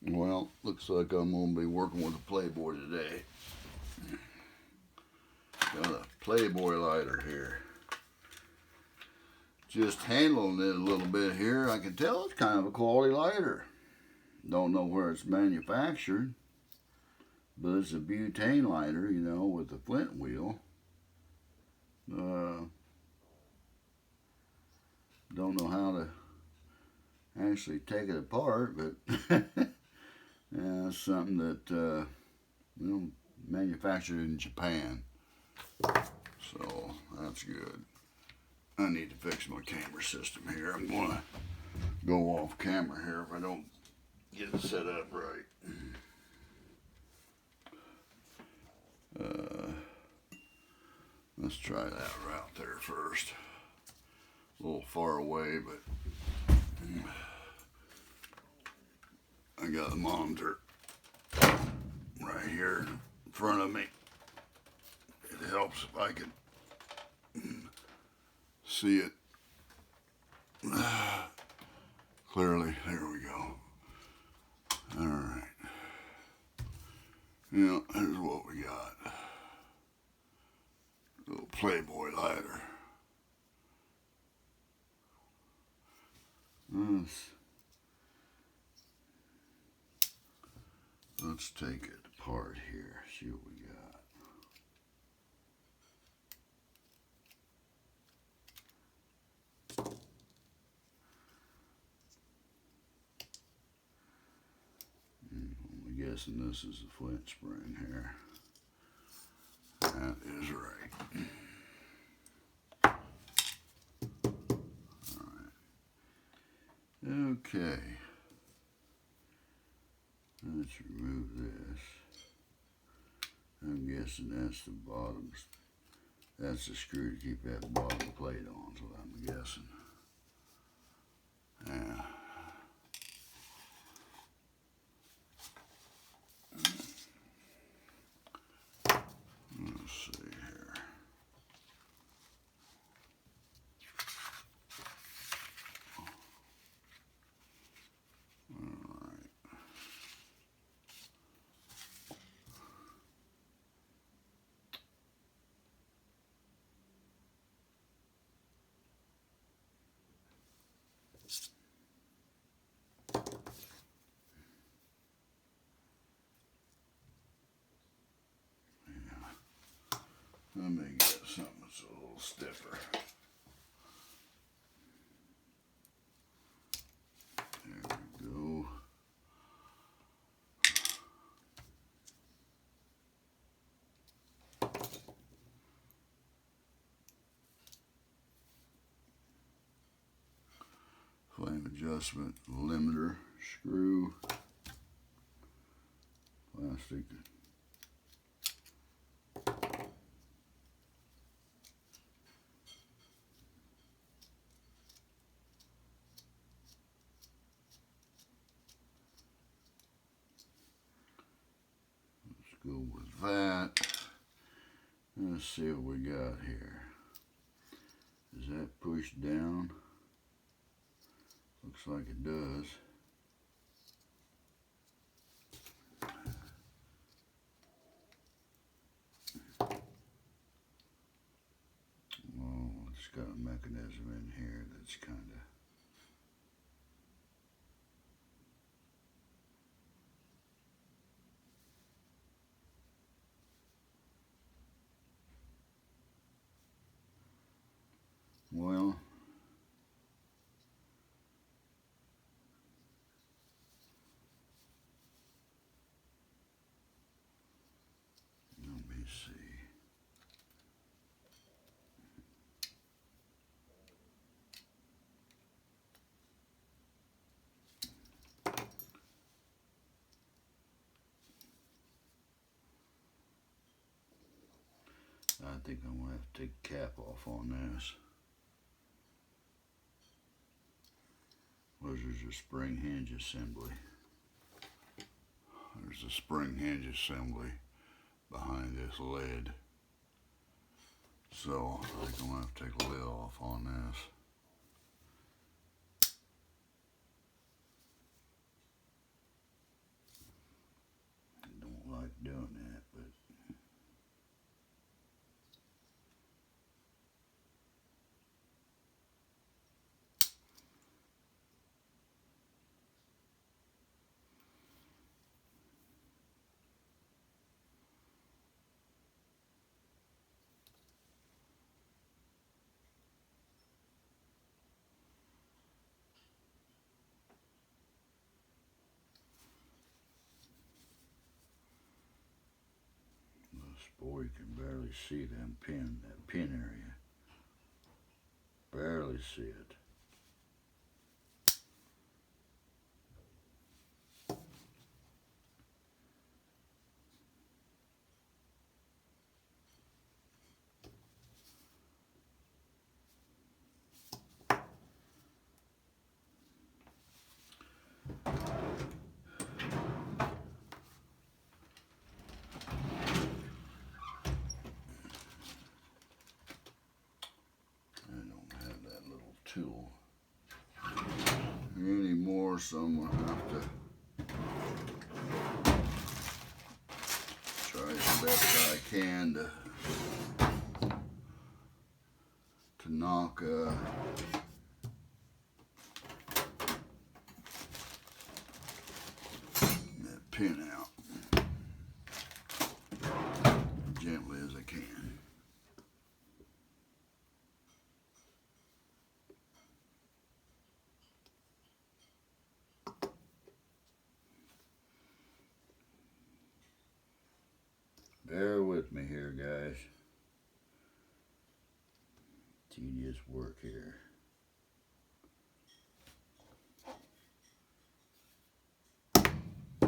Well, looks like I'm going to be working with a PlayBoy today. Got a PlayBoy lighter here. Just handling it a little bit here. I can tell it's kind of a quality lighter. Don't know where it's manufactured, but it's a butane lighter, you know, with a flint wheel. Don't know how to actually take it apart, but yeah, it's something that manufactured in Japan. So that's good. I need to fix my camera system here. I'm going to go off camera here if I don't get it set up right. Let's try that route there first. A little far away, but I got the monitor right here in front of me. It helps if I can see it clearly. There we go. All right. Yeah, here's what we got. Little PlayBoy lighter. Let's take it apart here. See what we got. I'm guessing this is a flint spring here. That is right. Okay, let's remove this. I'm guessing that's the bottom. That's the screw to keep that bottom plate on, so I'm guessing. Yeah. Let's see here. Let me get something that's a little stiffer. There we go. Flame adjustment limiter screw. Plastic. Go with that. Let's see what we got here. Is that pushed down? Looks like it does. Oh, it's got a mechanism in here that's kind of... Well, let me see. I think I'm going to have to take the cap off on this. There's a spring hinge assembly. There's a spring hinge assembly behind this lid. So I think I'm going to have to take the lid off on this. Boy, you can barely see that pin area. Barely see it. Tool anymore, so I'm gonna have to try as best I can to knock that pin out as gently as I can. Bear with me here, guys. Tedious work here.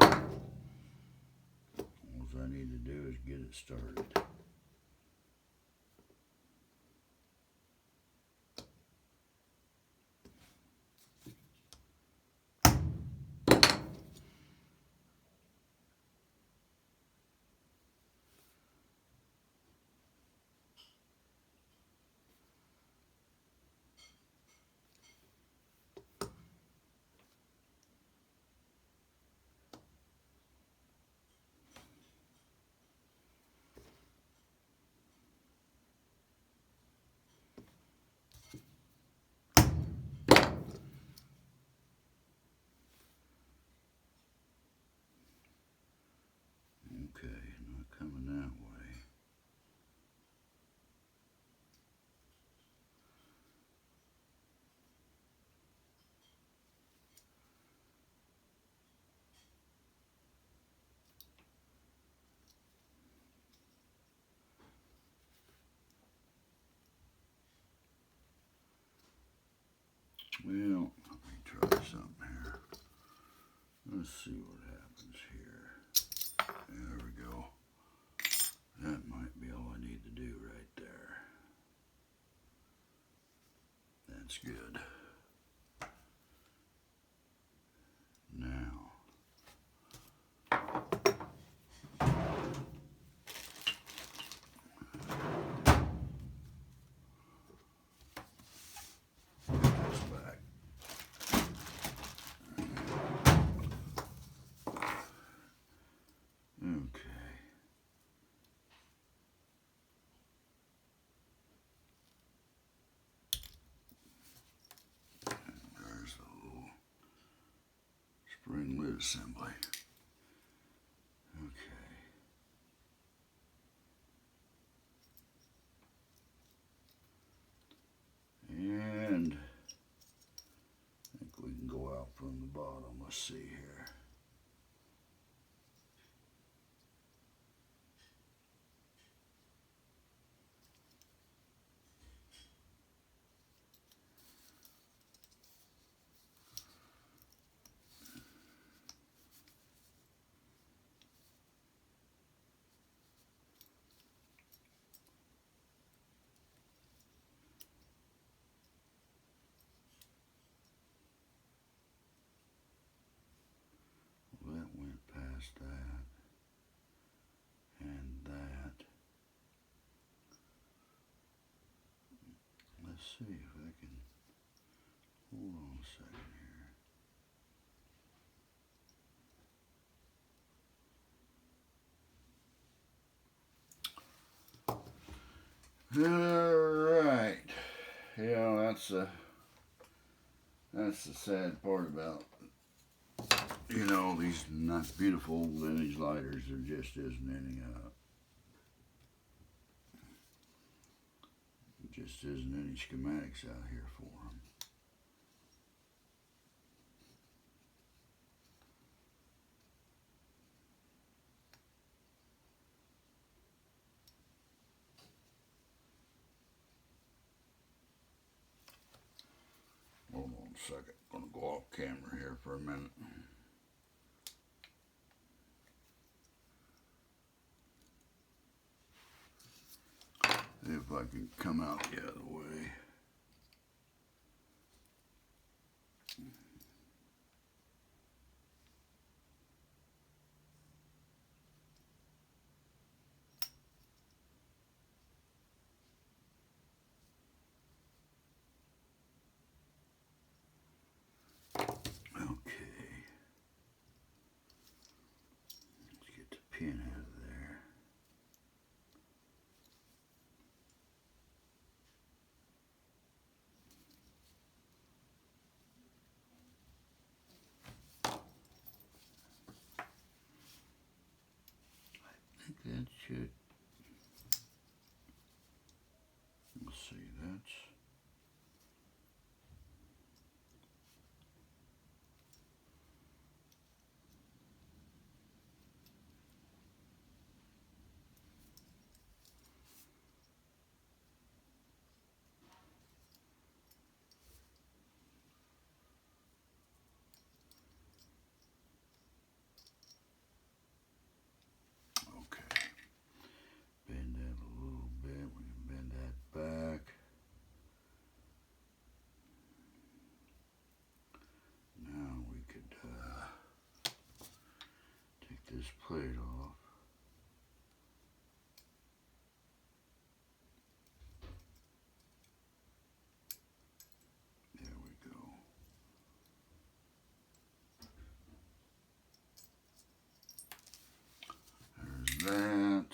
All I need to do is get it started. Okay, not coming that way. Well, let me try something here. Let's see what happens here. There we go. That might be all I need to do right there. That's good. Now, put this back. Okay. There's the little spring lid assembly. Okay. And I think we can go out from the bottom. Let's see here. Well, that went past that and that. Let's see if I can hold on a second here. All right. Yeah, that's the sad part about, you know, these nice, beautiful vintage lighters. There just isn't any just isn't any schematics out here for them. Hold on a second. I'm gonna go off camera here for a minute. If I can come out the other way. Okay. Let's get the pin out of there. I think that should. Let's see, that's. Okay. Bend that a little bit. We can bend that back. Now we could take this plate off. There we go. There's that.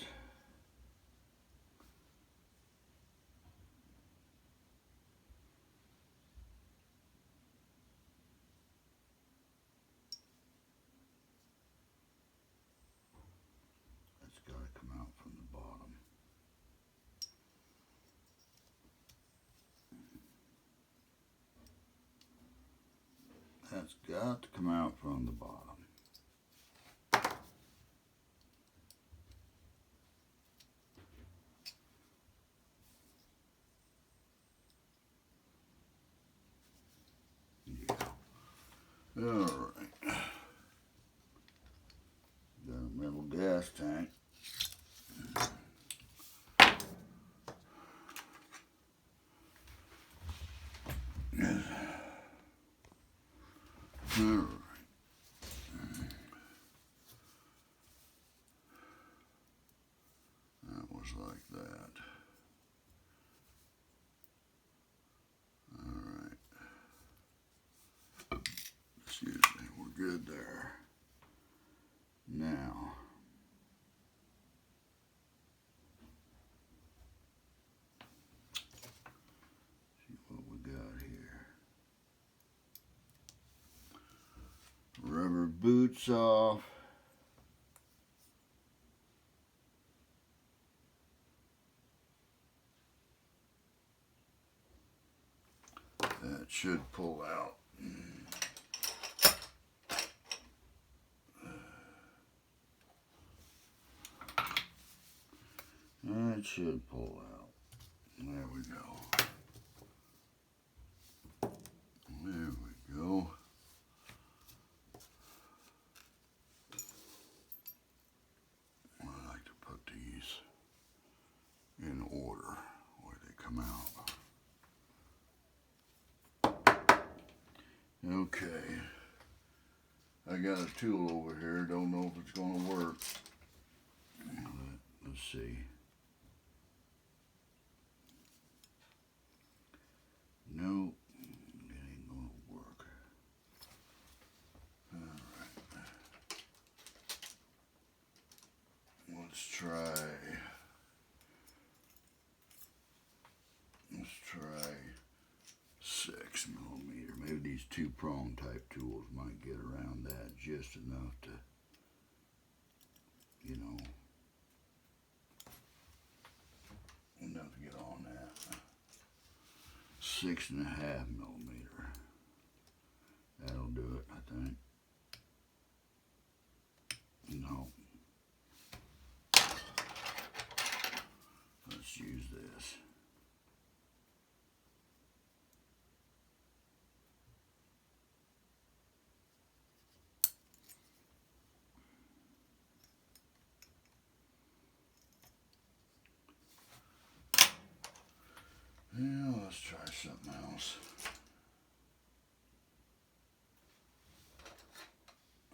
That's got to come out from the bottom. That's got to come out from the bottom. Yeah. All right. Got a metal gas tank. All right. That was like that. All right. Excuse me, we're good there. Now, see what we got here. Rubber boots off. That should pull out. That should pull out. There we go. There we go. I like to put these in order where they come out. Okay. I got a tool over here. Don't know if it's going to work. Let's see. Nope, it ain't gonna work. Alright. Let's try 6mm. Maybe these 2-prong type tools might get around that just enough to, you know, enough to get on that. 6.5mm. That'll do it, I think. No. Let's use this. Let's try something else.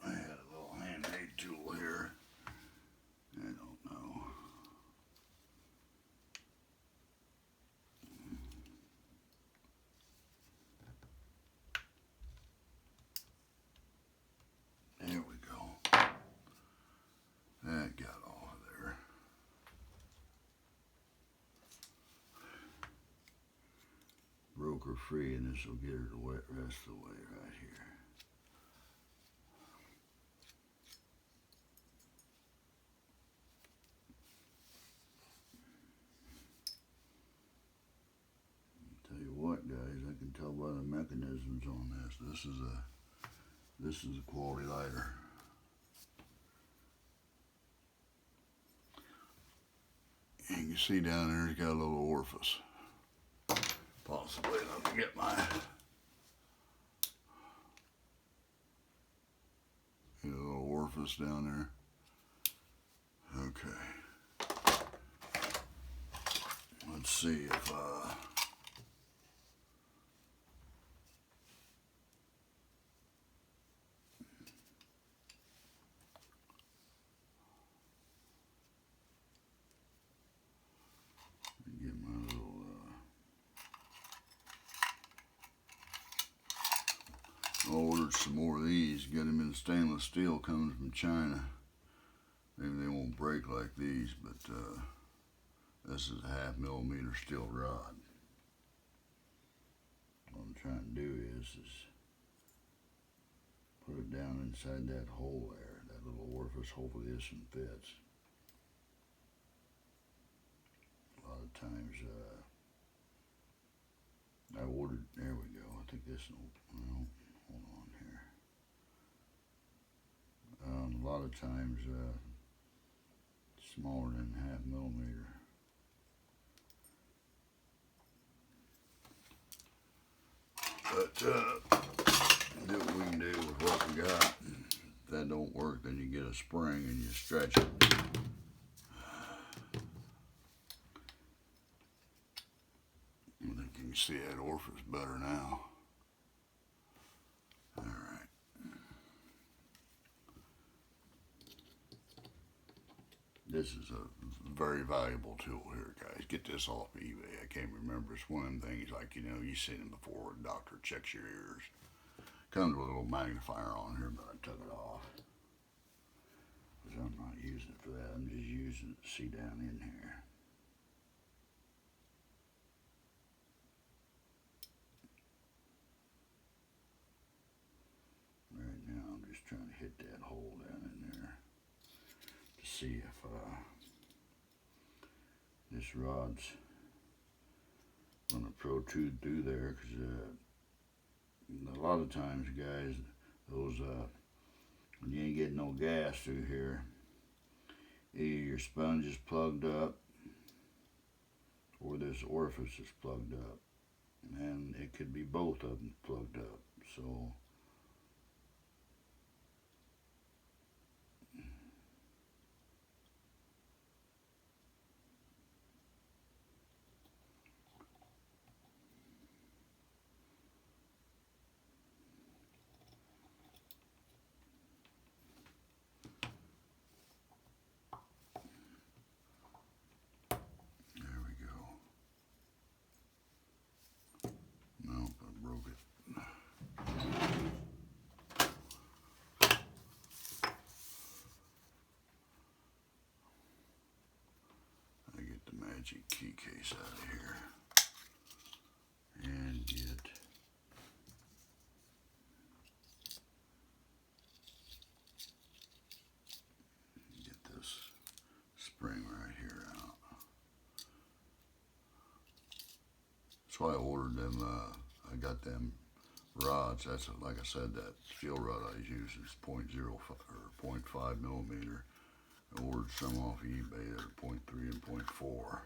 I had a little handmade tool here. I don't know. There we go. That got all of there. Broker free, and this will get her the rest of the way right here. Tell you what, guys, I can tell by the mechanisms on this. This is a quality lighter. And you can see down there, it's got a little orifice. Possibly. Let me get my little orifice down there. Okay. Let's see if get my little I ordered some more of these. Got them in stainless steel, coming from China. Maybe they won't break like these, but this is a 1/2 millimeter steel rod. What I'm trying to do is put it down inside that hole there, that little orifice. Hopefully this one fits. A lot of times I ordered, there we go. I think this will, well, hold on here. A lot of times smaller than 1/2 millimeter. But do what we can do with what we got. If that don't work, then you get a spring and you stretch it. I think you can see that orifice better now. All right. This is a very valuable tool here, guys. Get this off eBay. I can't remember. It's one of them things like, you know, you've seen them before. A doctor checks your ears. Comes with a little magnifier on here, but I took it off. Because I'm not using it for that. I'm just using it to see down in here. Right now, I'm just trying to hit that hole down in there to see if this rod's gonna protrude through there, because a lot of times, guys, those when you ain't getting no gas through here, either your sponge is plugged up or this orifice is plugged up, and it could be both of them plugged up. So magic key case out of here and get this spring right here out. That's why I ordered them. I got them rods. That's like I said, that steel rod I was using is 0.05 or 0.5 millimeter. I ordered some off eBay that are 0.3 and 0.4.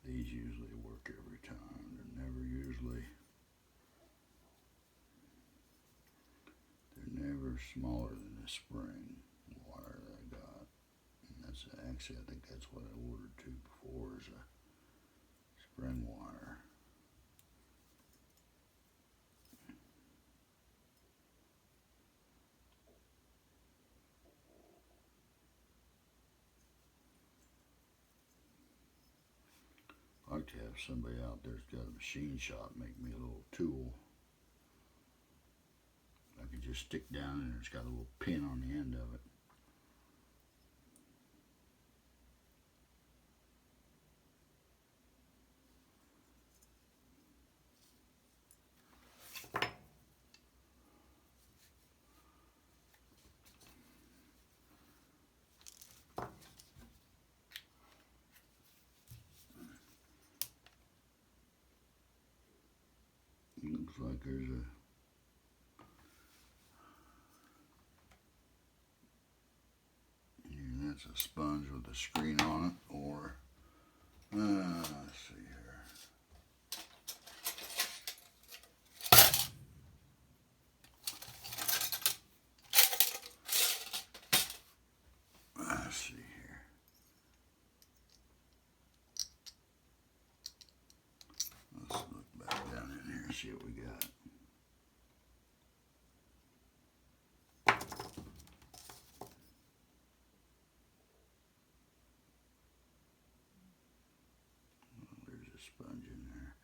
These usually work every smaller than this spring wire that I got. And that's actually, I think that's what I ordered too before, is a spring wire. I'd like to have somebody out there that's got a machine shop make me a little tool. I could just stick down and it's got a little pin on the end of it. Looks like there's a that's a sponge with a screen on it, or let's see here. Let's see here. Let's look back down in here and see what we got. Sponge in there.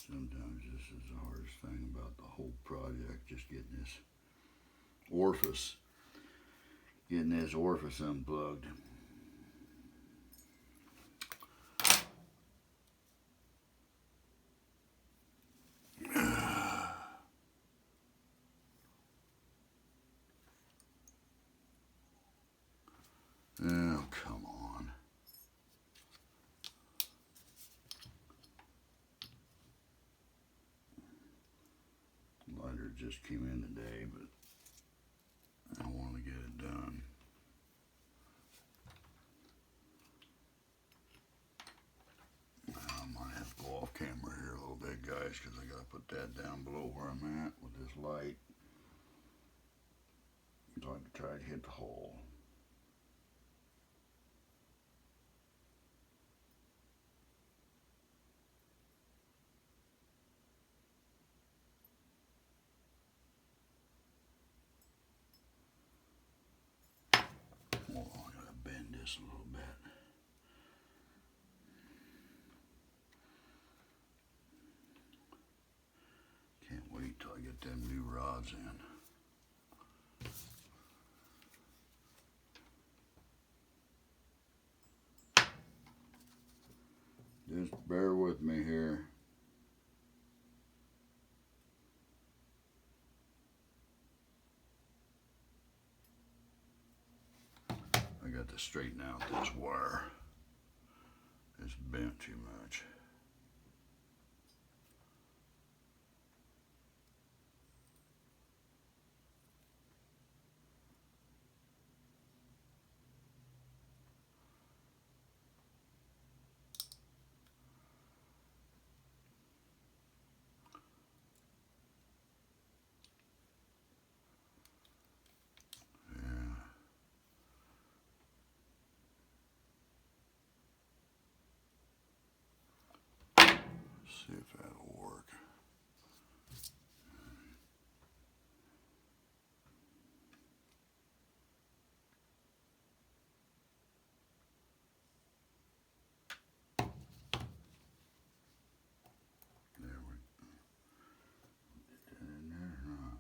Sometimes this is the hardest thing about the whole project, just getting this orifice unplugged. Oh, come on. Lighter just came in today, but I want to get it done. I might have to go off camera here a little bit, guys, because I got to put that down below where I'm at with this light. So I can try to hit the hole. Oh, I gotta bend this a little bit. Can't wait till I get them new rods in. Just bear with me here. I got to straighten out this wire. It's bent too much. See if that'll work. There we go. Get that in there or not?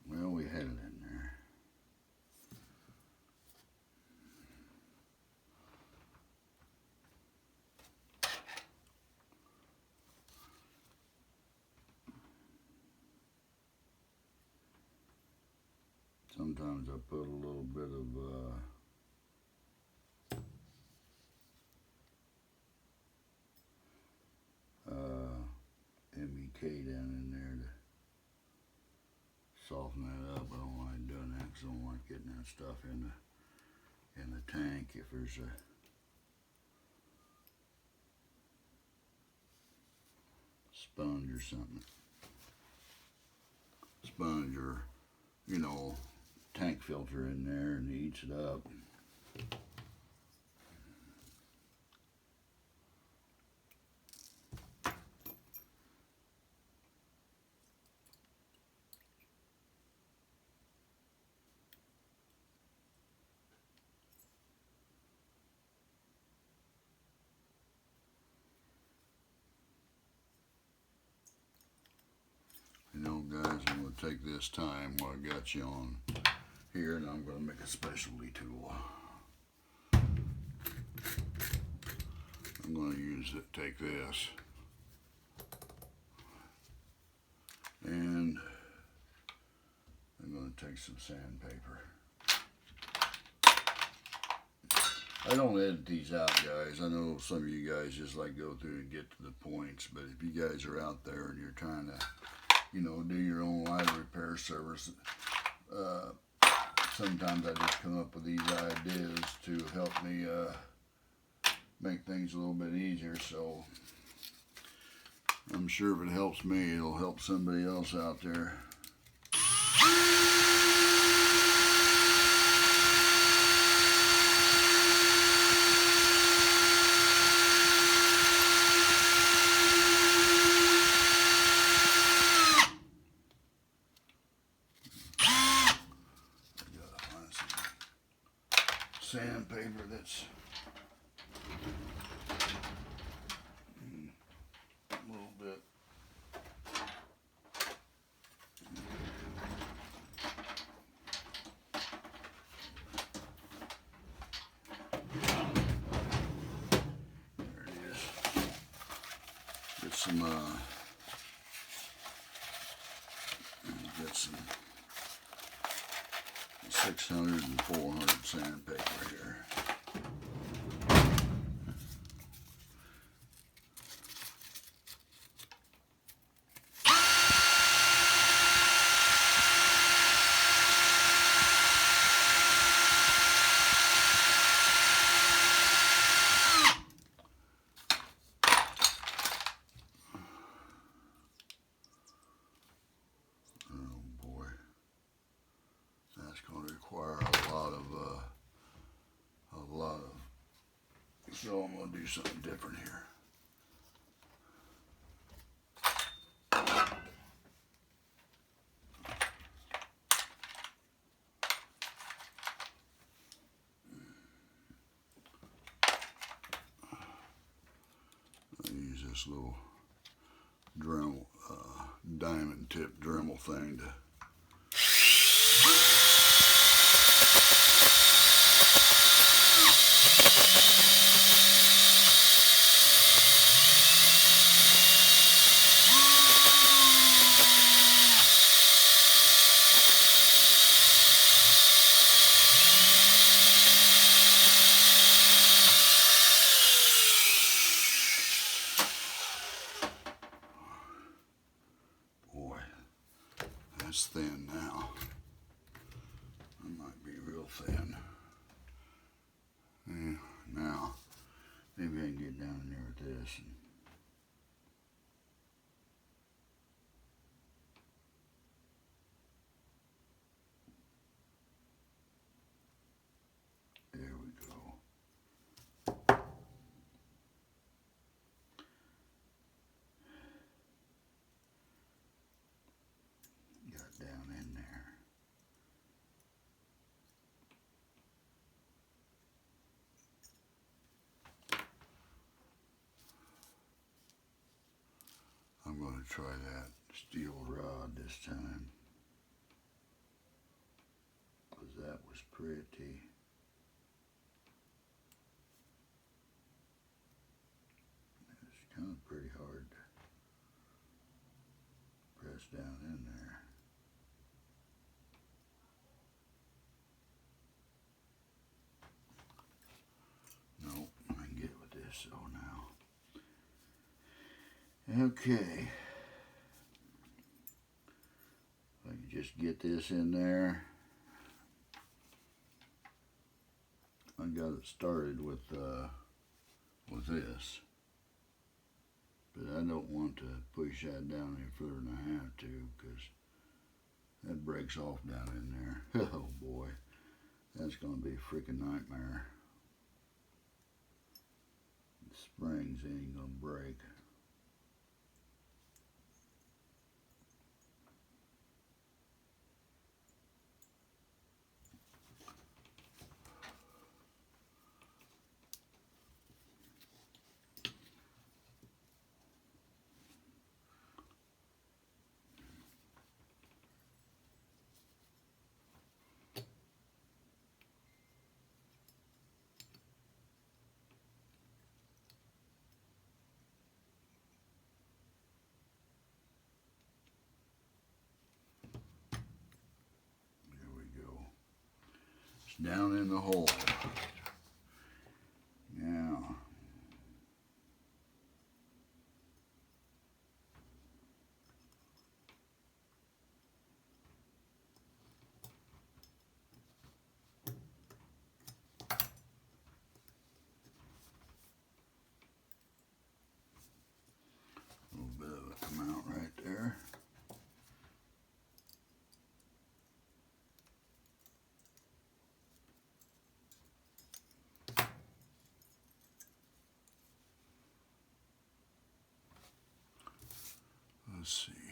Well, we had it in there. Sometimes I put a little bit of MEK down in there to soften that up. I don't like doing that because I don't like getting that stuff in the tank if there's a sponge or something. Sponge or, you know, tank filter in there and it eats it up. You know, guys, I'm going to take this time while I got you on here, and I'm going to make a specialty tool. I'm going to take this, and I'm going to take some sandpaper. I don't edit these out, guys. I know some of you guys just like go through and get to the points, but if you guys are out there and you're trying to, you know, do your own light repair service, sometimes I just come up with these ideas to help me make things a little bit easier. So I'm sure if it helps me, it'll help somebody else out there. Sandpaper that's a little bit there it is. Get some 600 and 400 sandpaper here. So I'm going to do something different here. I use this little Dremel, diamond tip Dremel thing to It's thin now. It might be real thin. Yeah, now, maybe I can get down in there with this. And there we go. Got down in there. I'm going to try that steel rod this time, because that was pretty. It's kind of pretty hard to press down in there. Okay. If I can just get this in there. I got it started with this. But I don't want to push that down any further than I have to, because that breaks off down in there. Oh boy, that's going to be a freaking nightmare. The springs ain't going to break. Down in the hole. Now, a little bit of it come out right there. Let's see here.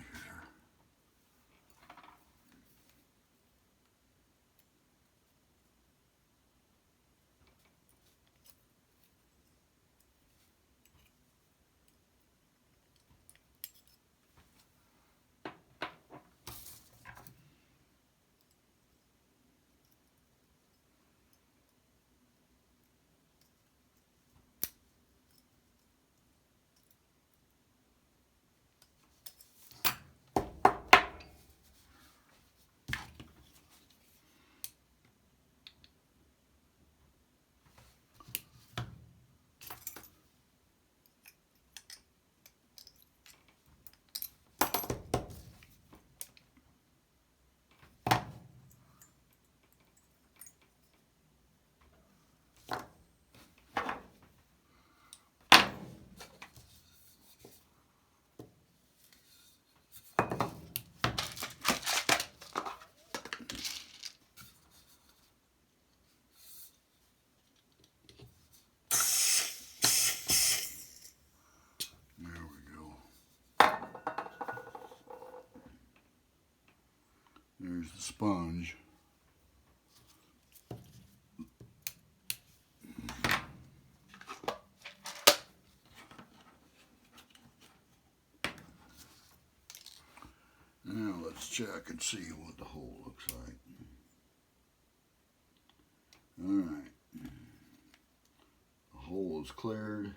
There's the sponge. Now let's check and see what the hole looks like. Alright. The hole is cleared,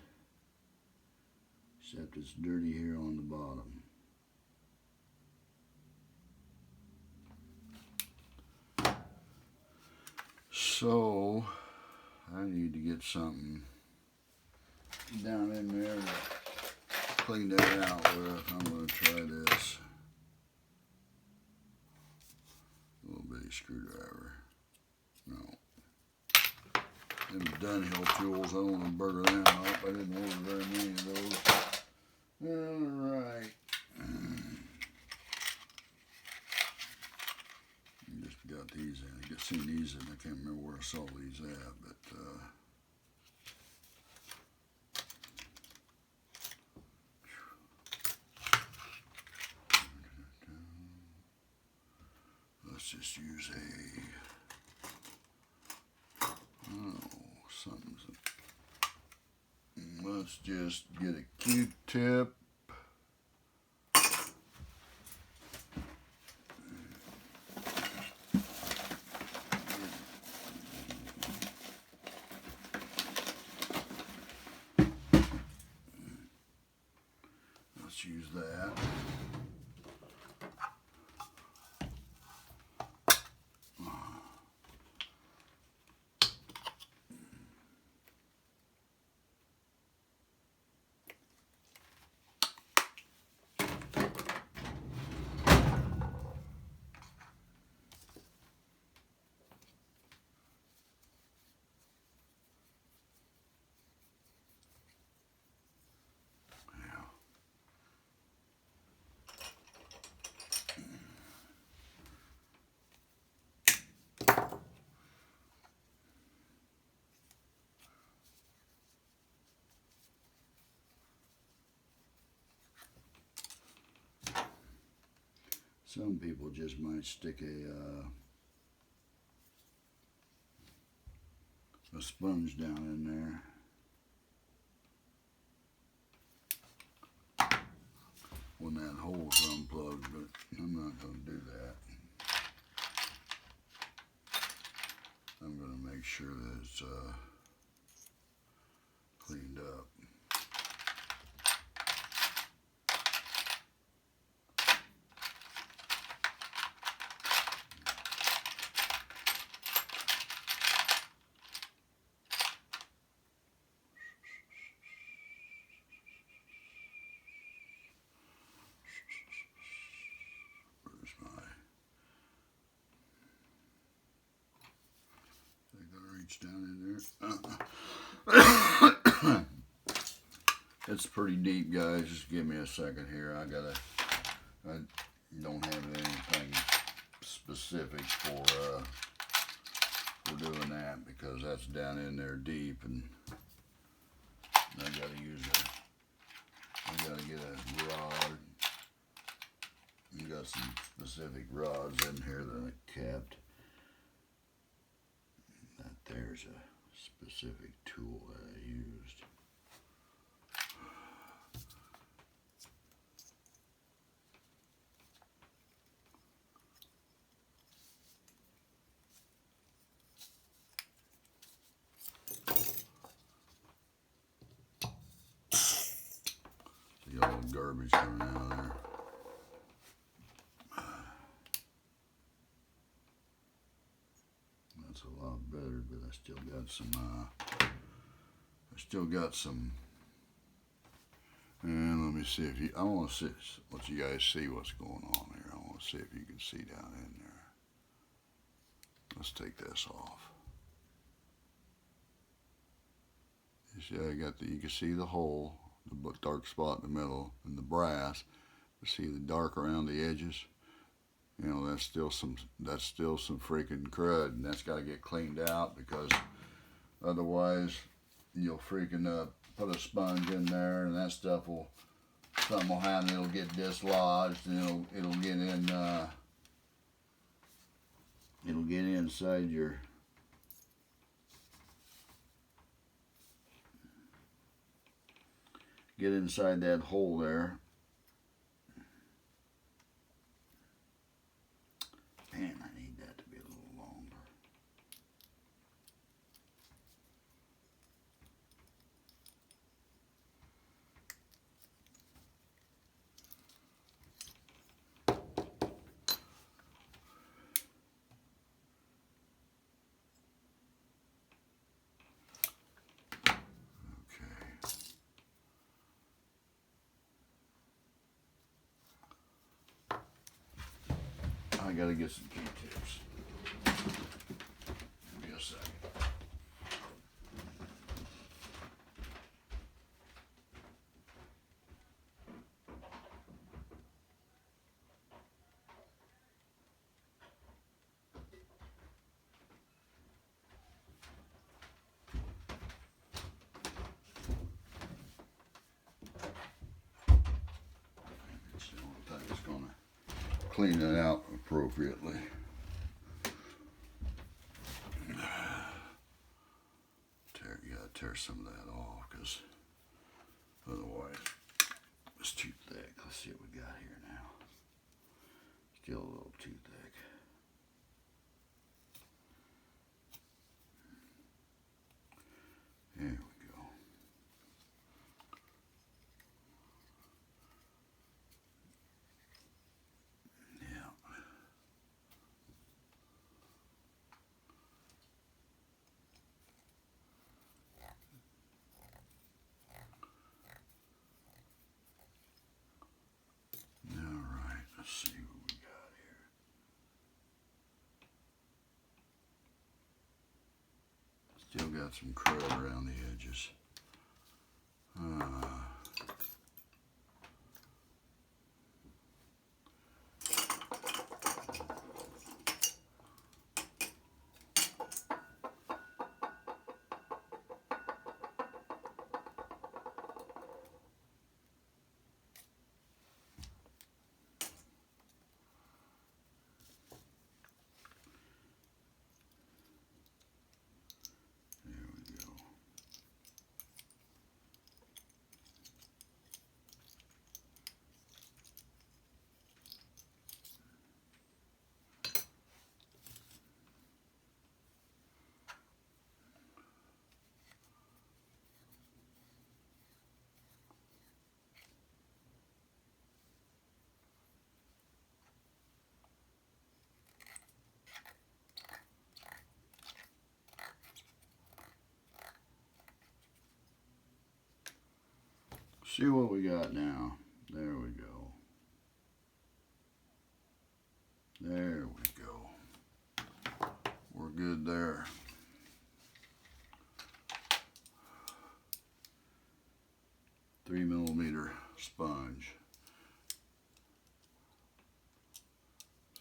except it's dirty here on the bottom. So, I need to get something down in there to clean that out with. I'm going to try this. A little bitty screwdriver. No. Them Dunhill tools, I don't want to burger them up. I didn't order very many of those. Alright. Just got these in. I just seen these in. I can't remember where I saw these at, but let's just use let's just get a Q-tip. Let's use that. Some people just might stick a sponge down in there. When that hole's unplugged, but I'm not going to do that. I'm going to make sure that it's cleaned up. Down in there. It's pretty deep, guys. Just give me a second here. I don't have anything specific for doing that because that's down in there deep, and I gotta get a rod. You got some specific rods in here that I kept. There's a specific tool that I used. See all the garbage coming out of there. That's a lot better, but I still got some, and let me see if I want to let you guys see what's going on here. I want to see if you can see down in there. Let's take this off. You see, you can see the hole, the dark spot in the middle, and the brass. You see the dark around the edges. You know, that's still some freaking crud, and that's got to get cleaned out because otherwise you'll freaking put a sponge in there, and that stuff something will happen. It'll get dislodged, and it'll get in. It'll get inside your. Get inside that hole there. Man, I need that to be a little longer. I gotta get some Q-tips. Give me a second. It's the only thing that's gonna clean it out appropriately. You gotta tear some of that off because otherwise it's too thick. Let's see what we got here now. Still a little too thick. There we go. Let's see what we got here. Still got some crud around the edges. See what we got now. There we go. There we go. We're good there. .3mm sponge.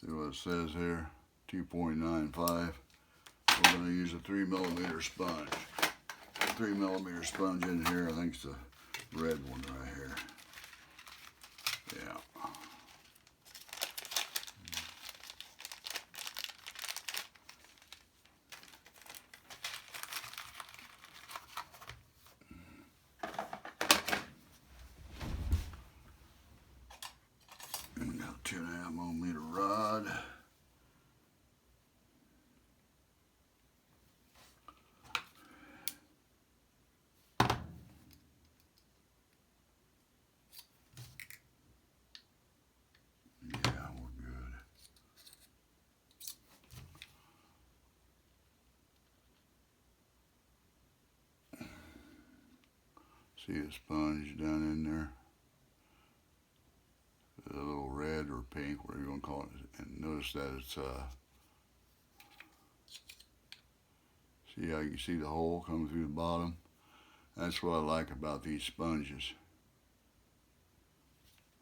See what it says here? 2.95. We're going to use a 3mm sponge. 3mm sponge in here. I think it's the red one right here. Yeah. And got a 2.5mm rod. See a sponge down in there? A little red or pink, whatever you want to call it. And notice that it's, see how you can see the hole coming through the bottom? That's what I like about these sponges.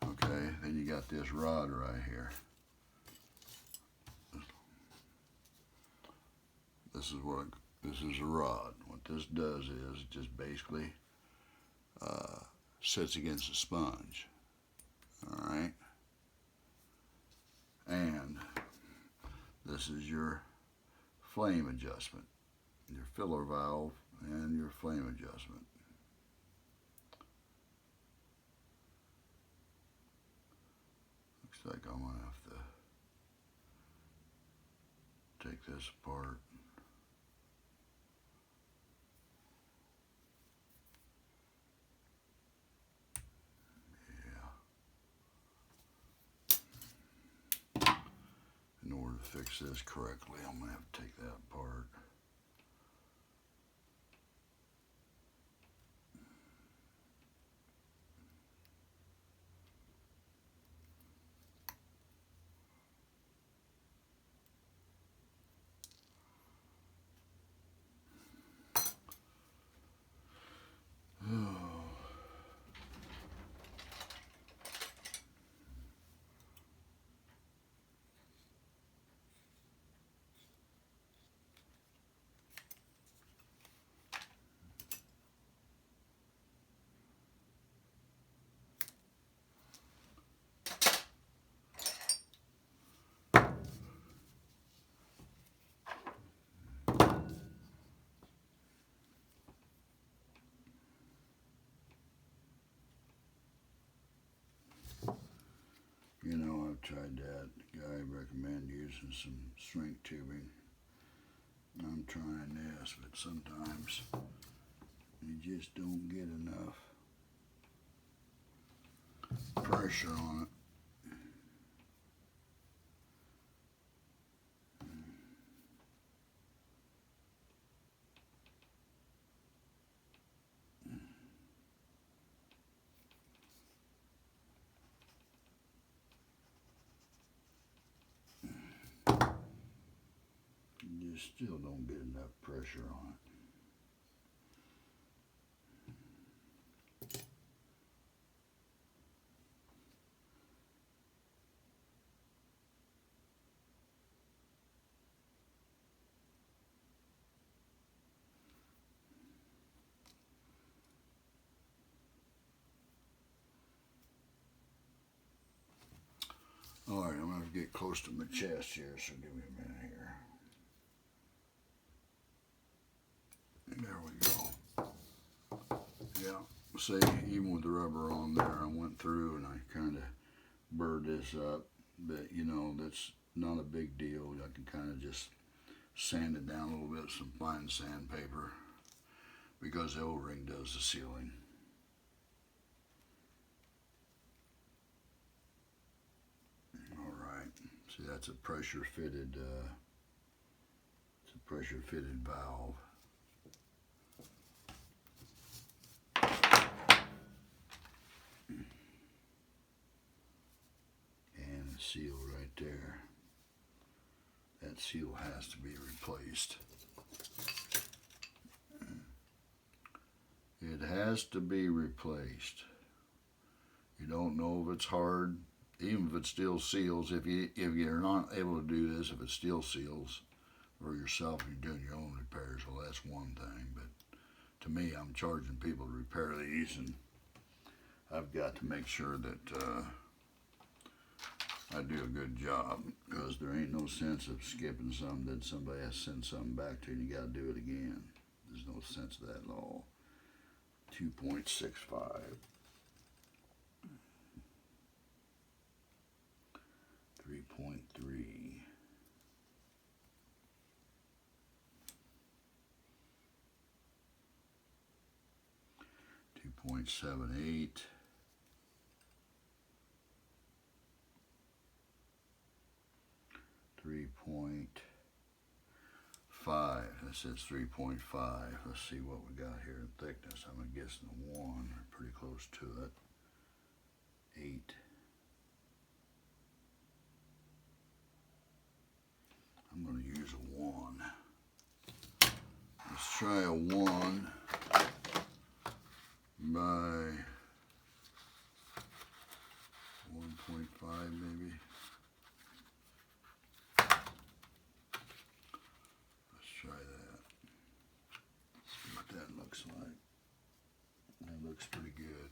Okay, then you got this rod right here. This is a rod. What this does is it just basically sits against the sponge. All right, and this is your flame adjustment, your filler valve, and your flame adjustment. Looks like I'm gonna have to take this apart. In order to fix this correctly, I'm going to have to take that apart. You know, I've tried that. The guy recommended using some shrink tubing. I'm trying this, but sometimes you just don't get enough pressure on it. You still don't get enough pressure on it. All right, I'm going to have to get close to my chest here, so give me a minute here. And there we go. Yeah, see, even with the rubber on there, I went through and I kind of burred this up, but you know, that's not a big deal. I can kind of just sand it down a little bit with some fine sandpaper because the O-ring does the sealing. See, that's a pressure fitted valve. seal has to be replaced. It has to be replaced. You don't know if it's hard, even if it still seals. If you're not able to do this, if it still seals for yourself, and you're doing your own repairs, well, that's one thing. But to me, I'm charging people to repair these, and I've got to make sure that I do a good job, because there ain't no sense of skipping something that somebody has to send something back to you and you got to do it again. There's no sense of that at all. 2.65. 3.3. 2.78. 3.5. That says 3.5. Let's see what we got here in thickness. I'm guessing a 1, or pretty close to it. 8. I'm going to use a 1. Let's try a 1 by 1.5 maybe. Let's try that. See what that looks like. That looks pretty good.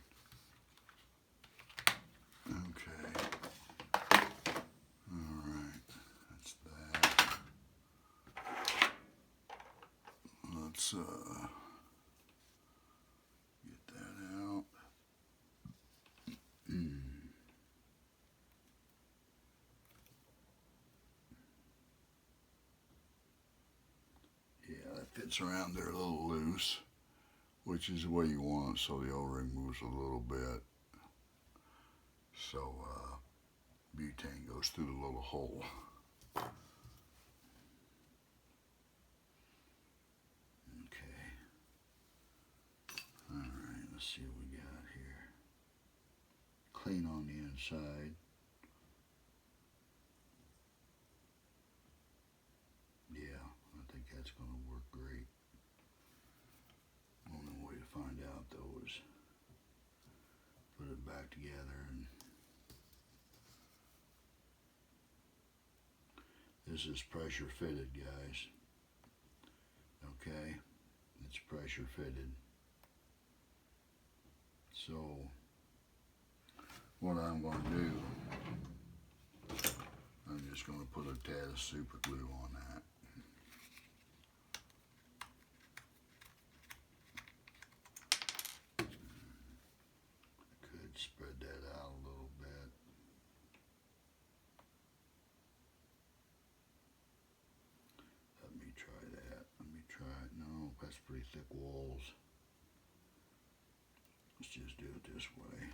Okay. Alright. That's that. Let's get that out. Yeah, that fits around there a little loose, which is the way you want it, so the O-ring moves a little bit. So butane goes through the little hole. Okay. Alright, let's see what we got here. Clean on the inside. Yeah, I think that's going to work great. Only way to find out though is put it back together, and this is pressure fitted, guys. Okay, it's pressure fitted. So what I'm going to do, I'm just going to put a tad of super glue on that. Could spread that out a little bit. Let me try that. Let me try it. No, that's pretty thick walls. Let's just do it this way.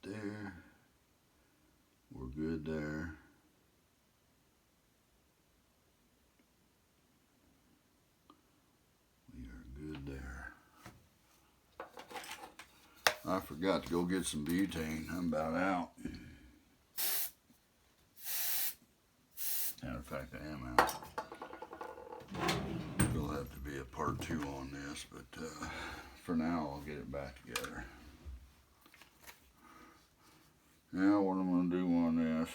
There, we're good there. We are good there. I forgot to go get some butane. I'm about out. Matter of fact, I am out. There'll have to be a part 2 on this, but for now I'll get it back together. Now what I'm going to do on this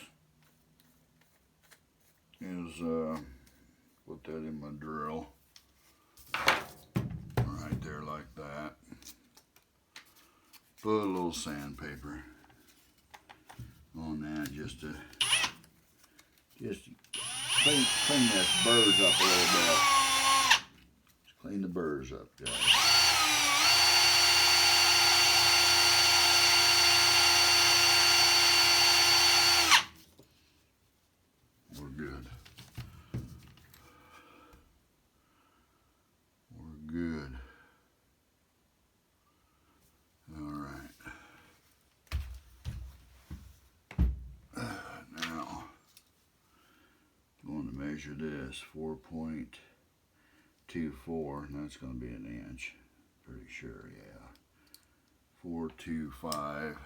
is put that in my drill right there like that. Put a little sandpaper on that just to clean that burrs up a little bit. Just clean the burrs up, guys. We're good. We're good. All right. Now, I'm going to measure this 4.24, and that's going to be an inch. Pretty sure, yeah. 425.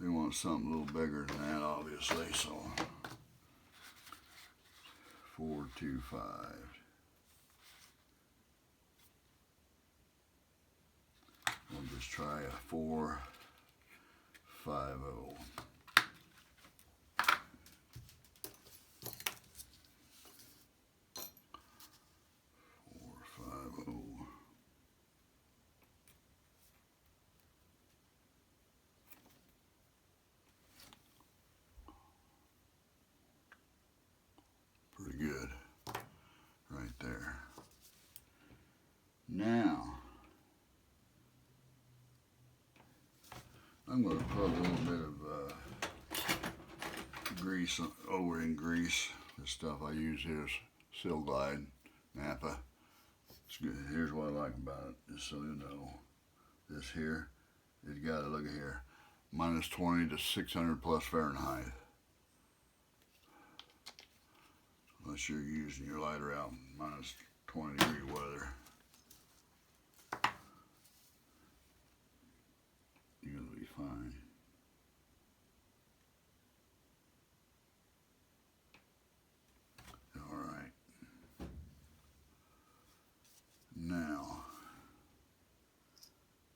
We want something a little bigger than that, obviously, so 425. We'll just try a 450. 450. Pretty good, right there. Now, I'm going to put a little bit of grease over in grease. This stuff I use here is Seal Glide Napa. It's good. Here's what I like about it, just so you know. This here, it's got to look at here, -20 to 600 plus Fahrenheit. Unless you're using your lighter out -20-degree weather. You're going to be fine. All right. Now,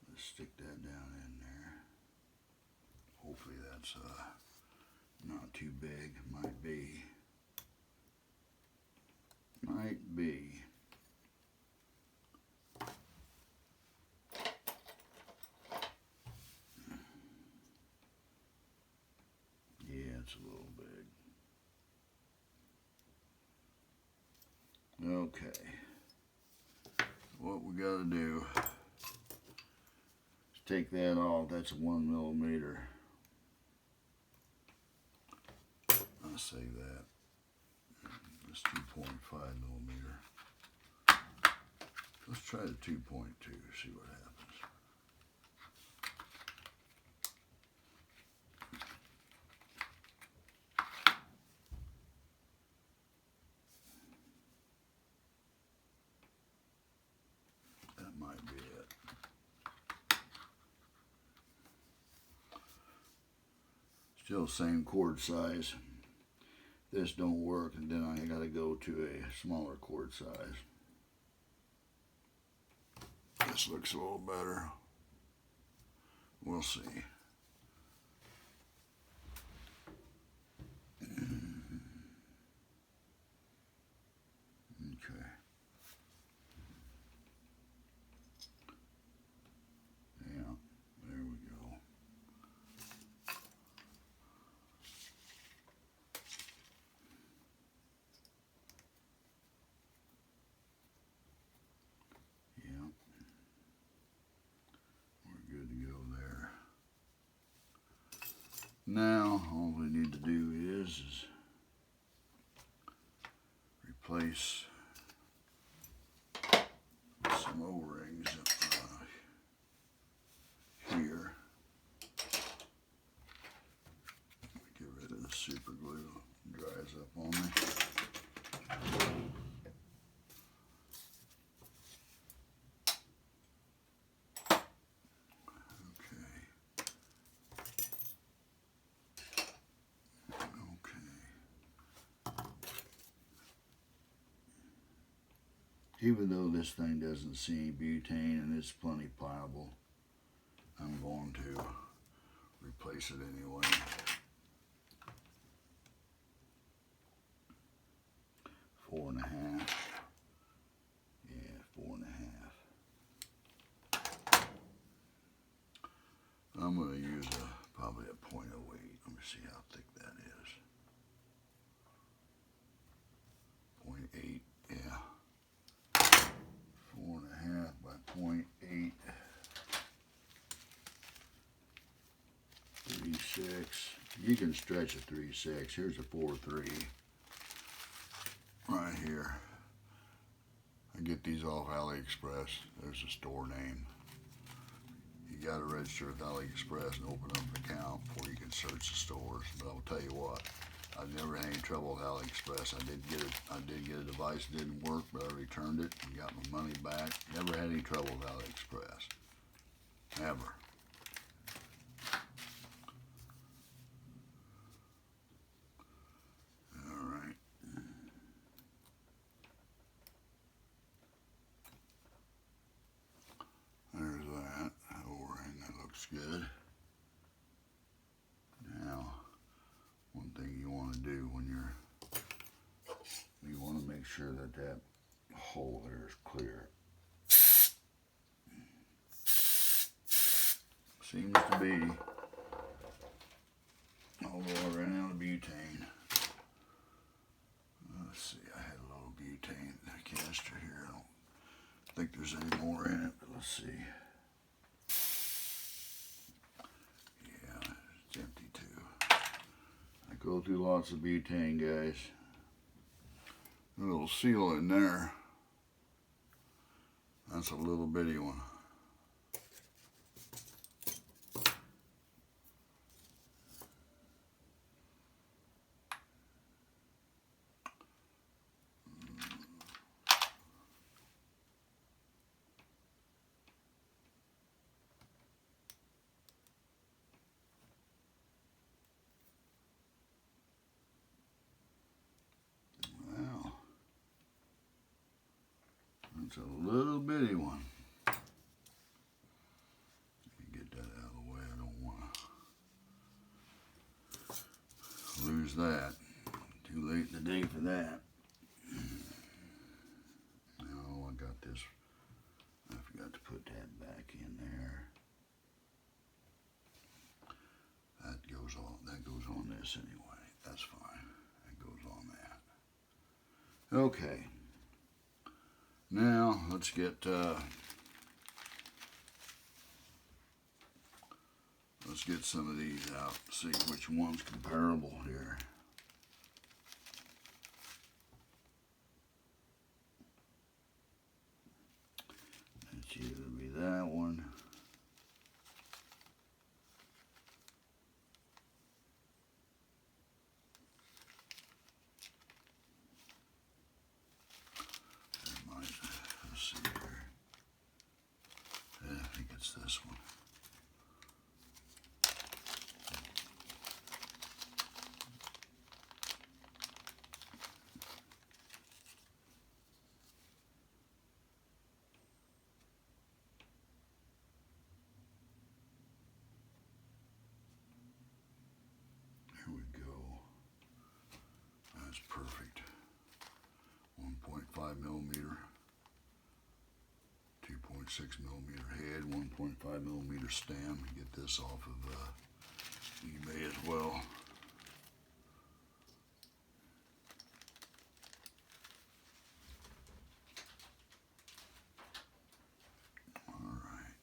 let's stick that down in there. Hopefully that's not too big. Might be. Might be. Yeah, it's a little big. Okay. What we got to do is take that off. That's 1 millimeter. I'll save that. It's 2.5 millimeter. Let's try the 2.2, see what happens. That might be it. Still same cord size. This don't work, and then I got to go to a smaller cord size. This looks a little better. We'll see. Okay. Yeah, there we go. Now, all we need to do is replace some O-rings here. Get rid of the super glue. It dries up on me. Even though this thing doesn't see butane and it's plenty pliable, I'm going to replace it anyway. 4.5. Yeah, 4.5. You can stretch a 3/6. Here's a 4/3 right here. I get these off AliExpress. There's the store name. You got to register with AliExpress and open up an account before you can search the stores. But I'll tell you what, I've never had any trouble with AliExpress. I did get a device that didn't work, but I returned it and got my money back. Never had any trouble with AliExpress. Ever. Alright. There's that O-ring. That looks good. Now, one thing you want to do when you want to make sure that that hole there is clear. Seems to be, although I ran out of butane. Let's see, I had a little butane canister here. I don't think there's any more in it, but let's see. Yeah, it's empty too. I go through lots of butane, guys. A little seal in there. That's a little bitty one. It's a little bitty one. Get that out of the way. I don't want to lose that. Too late in the day for that. Oh, I got this. I forgot to put that back in there. That goes on this anyway. That's fine. That goes on that. Okay. Now let's get some of these out. See which one's comparable here. It's either be that one. This one. There we go. That's perfect. 1.5 millimeter. 2.6 millimeter head, 1.5 millimeter stem. Get this off of eBay as well. All right.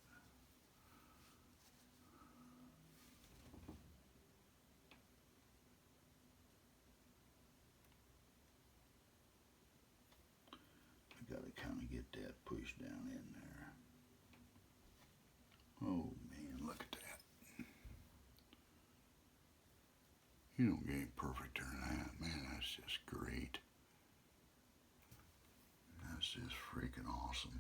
I got to kind of get that pushed down in there. Oh man, look at that. You don't get any perfecter than that. Man, that's just great. That's just freaking awesome.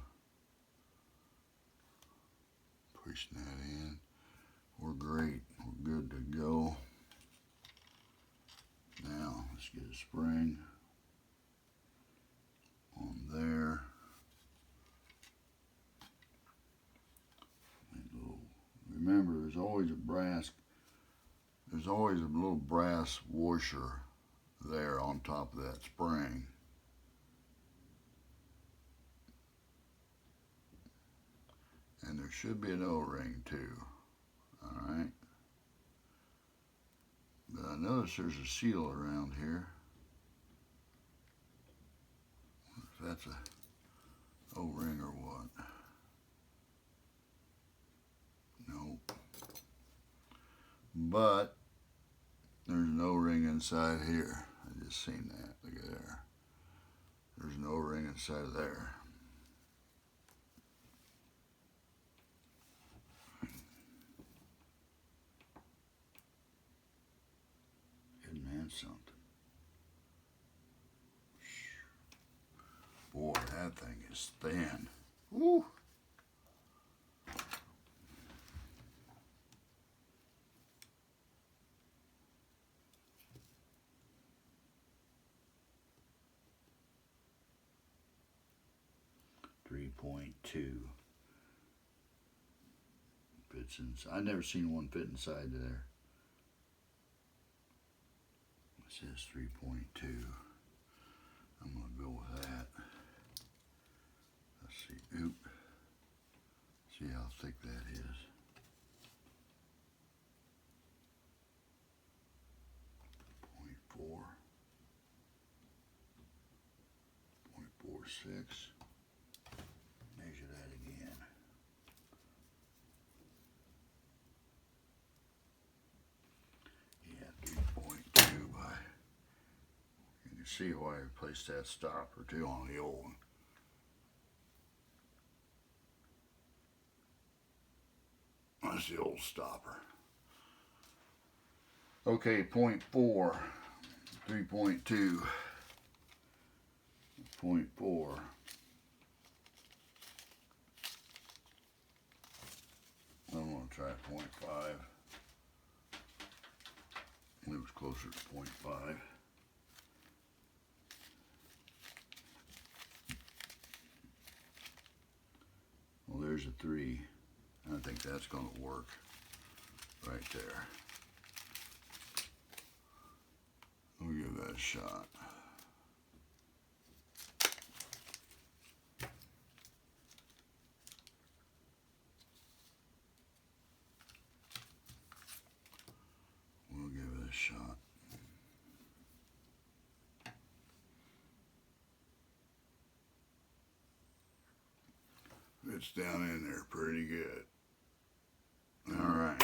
Pushing that in. We're great. We're good to go. Now, let's get a spring on there. Remember, there's always a little brass washer there on top of that spring. And there should be an O-ring too. Alright. But I notice there's a seal around here. If that's a O-ring or what. Nope. But no ring inside here. I just seen that. Look at there. There's no ring inside of there. Isn't that something? Boy, that thing is thin. Woo! .2 fits inside. I never seen one fit inside there. It says 3.2. I'm gonna go with that. Let's see. Oop. See how thick that is. .4. .46. Measure that again. Yeah, 3.2 by. You can see why I placed that stopper too on the old one. That's the old stopper. Okay, .4, 3.2, .4. I'm gonna try .5. It was closer to .5. Well, there's a 3. I think that's gonna work right there. We'll give that a shot. We'll give it a shot. It's down in there pretty good. All right.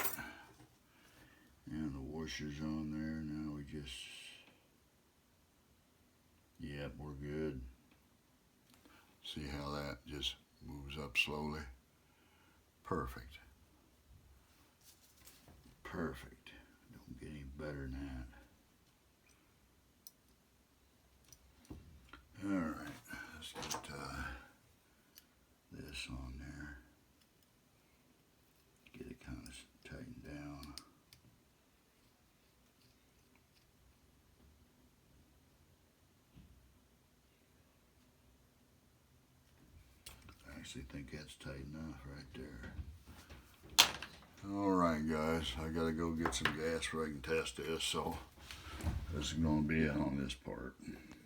And the washer's on there. Now we just, yep, we're good. See how that just moves up slowly? Perfect. Perfect. Don't get any better than that. All right, let's get this on there. Get it kind of tightened down. I actually think that's tight enough right there. All right, guys, I gotta go get some gas so I can test this. So this is gonna be it on this part.